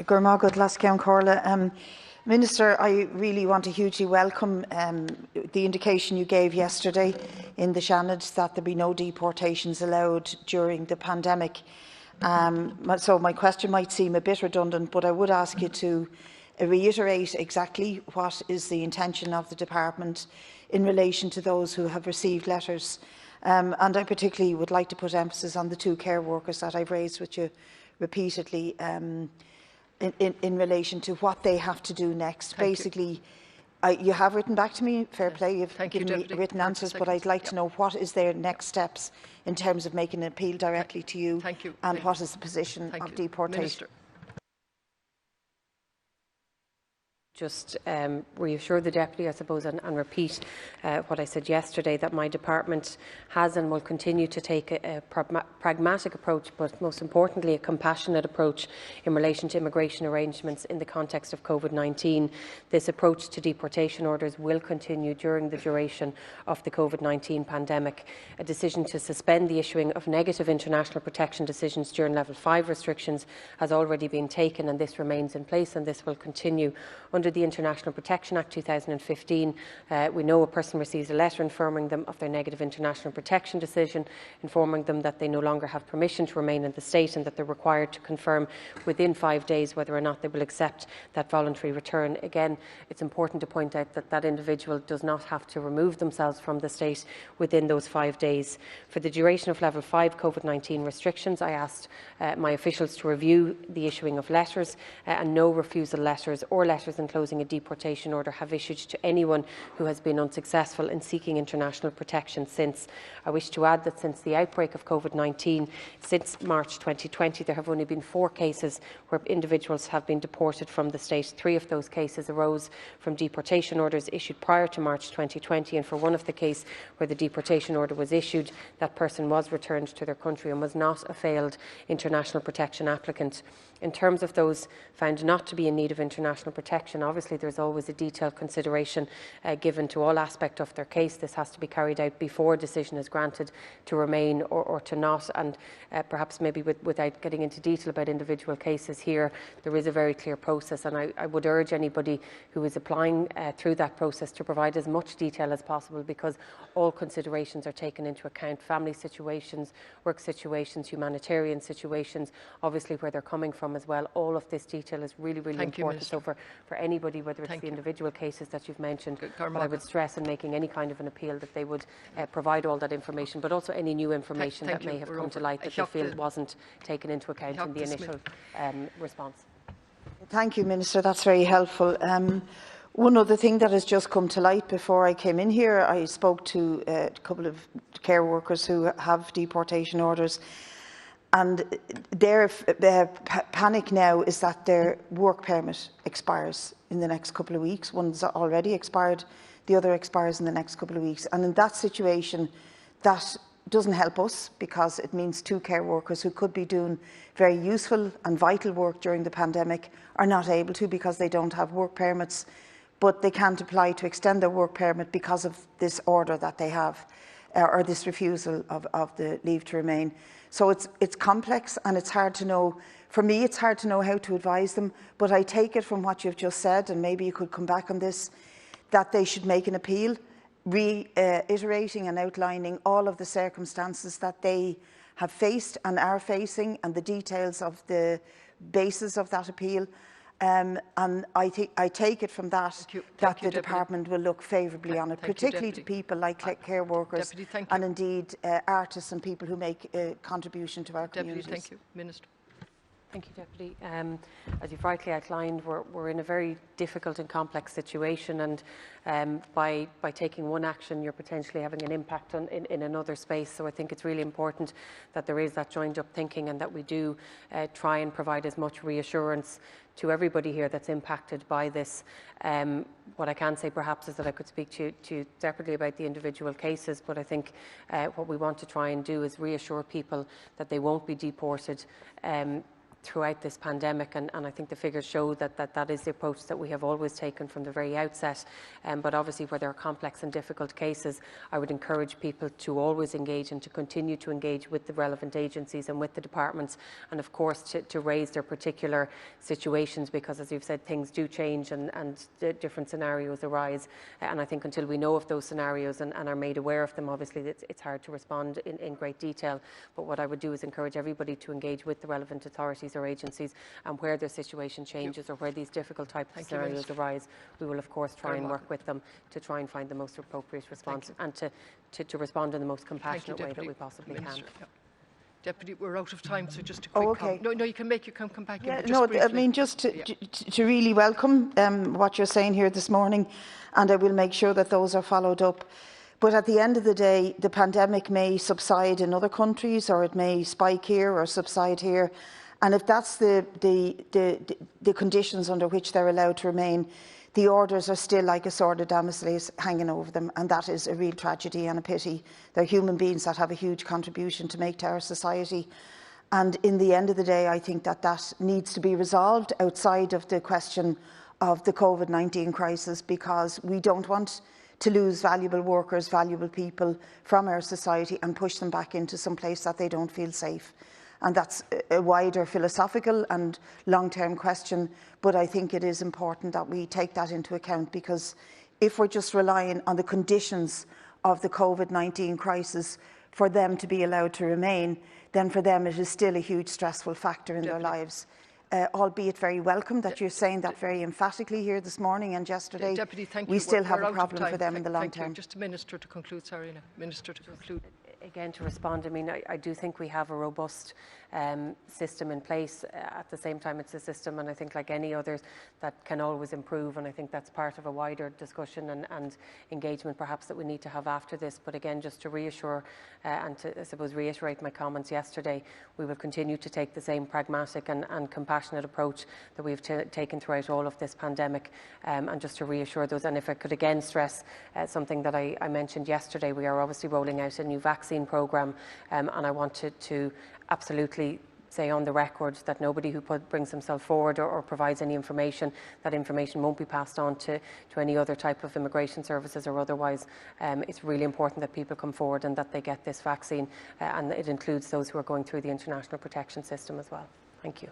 Gormagod Lasceann Corla. Minister, I really want to hugely welcome the indication you gave yesterday in the Seanad that there be no deportations allowed during the pandemic. So my question might seem a bit redundant, but I would ask you to reiterate exactly what is the intention of the Department in relation to those who have received letters. And I particularly would like to put emphasis on the 2 care workers that I've raised with you repeatedly in relation to what they have to do next. Basically, you have written back to me, fair play, you've given me written answers, but I'd like to know what is their next steps in terms of making an appeal directly to you, and what is the position of deportation. Minister. Just reassure the Deputy, I suppose, and repeat what I said yesterday, that my department has and will continue to take a pragmatic approach, but most importantly a compassionate approach in relation to immigration arrangements in the context of COVID-19. This approach to deportation orders will continue during the duration of the COVID-19 pandemic. A decision to suspend the issuing of negative international protection decisions during Level 5 restrictions has already been taken, and this remains in place, and this will continue. Under the International Protection Act 2015, we know a person receives a letter informing them of their negative international protection decision, informing them that they no longer have permission to remain in the state and that they're required to confirm within 5 days whether or not they will accept that voluntary return. Again, it's important to point out that that individual does not have to remove themselves from the state within those 5 days. For the duration of Level 5 COVID-19 restrictions, I asked my officials to review the issuing of letters, and no refusal letters or letters enclosing a deportation order have issued to anyone who has been unsuccessful in seeking international protection since. I wish to add that since the outbreak of COVID-19, since March 2020, there have only been 4 cases where individuals have been deported from the state. 3 of those cases arose from deportation orders issued prior to March 2020, and for one of the cases where the deportation order was issued, that person was returned to their country and was not a failed international protection applicant. In terms of those found not to be in need of international protection, obviously there is always a detailed consideration given to all aspects of their case. This has to be carried out before a decision is granted to remain or to not, and perhaps maybe without getting into detail about individual cases here, there is a very clear process, and I would urge anybody who is applying through that process to provide as much detail as possible, because all considerations are taken into account: family situations, work situations, humanitarian situations, obviously where they're coming from as well. All of this detail is really important. So for anybody, whether it's the individual cases that you've mentioned, but I would stress in making any kind of an appeal that they would provide all that information, but also any new information that may have come to light that they feel wasn't taken into account in the initial response. Thank you, Minister. That's very helpful. One other thing that has just come to light before I came in here, I spoke to a couple of care workers who have deportation orders, and their panic now is that their work permit expires in the next couple of weeks. One's already expired, the other expires in the next couple of weeks. And in that situation, that doesn't help us, because it means 2 care workers who could be doing very useful and vital work during the pandemic are not able to, because they don't have work permits, but they can't apply to extend their work permit because of this order that they have, or this refusal of the leave to remain. So it's complex, and it's hard to know. For me, it's hard to know how to advise them, but I take it from what you've just said, and maybe you could come back on this, that they should make an appeal, reiterating and outlining all of the circumstances that they have faced and are facing, and the details of the basis of that appeal. And I take it from that that the Department will look favourably on it, particularly to people like care workers and indeed artists and people who make a contribution to our communities. Thank you. Minister. Thank you, Deputy. As you've rightly outlined, we're in a very difficult and complex situation, and by taking one action, you're potentially having an impact in another space. So I think it's really important that there is that joined-up thinking, and that we do try and provide as much reassurance to everybody here that's impacted by this. What I can say perhaps is that I could speak to you separately about the individual cases, but I think what we want to try and do is reassure people that they won't be deported. throughout this pandemic, and I think the figures show that is the approach that we have always taken from the very outset. But obviously, where there are complex and difficult cases, I would encourage people to always engage and to continue to engage with the relevant agencies and with the departments, and of course to raise their particular situations, because as you've said, things do change and different scenarios arise. And I think until we know of those scenarios and are made aware of them, obviously it's hard to respond in great detail. But what I would do is encourage everybody to engage with the relevant authorities or agencies, and where their situation changes or where these difficult type of scenarios arise, we will of course try and work with them to try and find the most appropriate response and to respond in the most compassionate way that we possibly can. Deputy, we're out of time, so just a quick comment. No, you can come back in. No, I mean, just to really welcome what you're saying here this morning, and I will make sure that those are followed up. But at the end of the day, the pandemic may subside in other countries, or it may spike here or subside here. And if that's the conditions under which they're allowed to remain, the orders are still like a sword of Damocles hanging over them, and that is a real tragedy and a pity. They're human beings that have a huge contribution to make to our society. And in the end of the day, I think that needs to be resolved outside of the question of the COVID-19 crisis, because we don't want to lose valuable workers, valuable people from our society and push them back into some place that they don't feel safe. And that's a wider philosophical and long-term question, but I think it is important that we take that into account, because if we're just relying on the conditions of the COVID-19 crisis for them to be allowed to remain, then for them it is still a huge stressful factor in their lives. Albeit very welcome that you're saying that very emphatically here this morning and yesterday. Deputy, thank you. We still have a problem for them in the long term. Just a Minister to conclude, sorry, Minister to conclude. Again, to respond, I mean, I do think we have a robust system in place. At the same time, it's a system, and I think like any others, that can always improve, and I think that's part of a wider discussion and engagement perhaps that we need to have after this. But again, just to reassure and to, I suppose, reiterate my comments yesterday, we will continue to take the same pragmatic and compassionate approach that we've taken throughout all of this pandemic, and just to reassure those. And if I could again stress something that I mentioned yesterday, we are obviously rolling out a new vaccine programme, and I wanted to absolutely say on the record that nobody who brings himself forward or provides any information, that information won't be passed on to any other type of immigration services or otherwise. It's really important that people come forward and that they get this vaccine, and it includes those who are going through the international protection system as well. Thank you.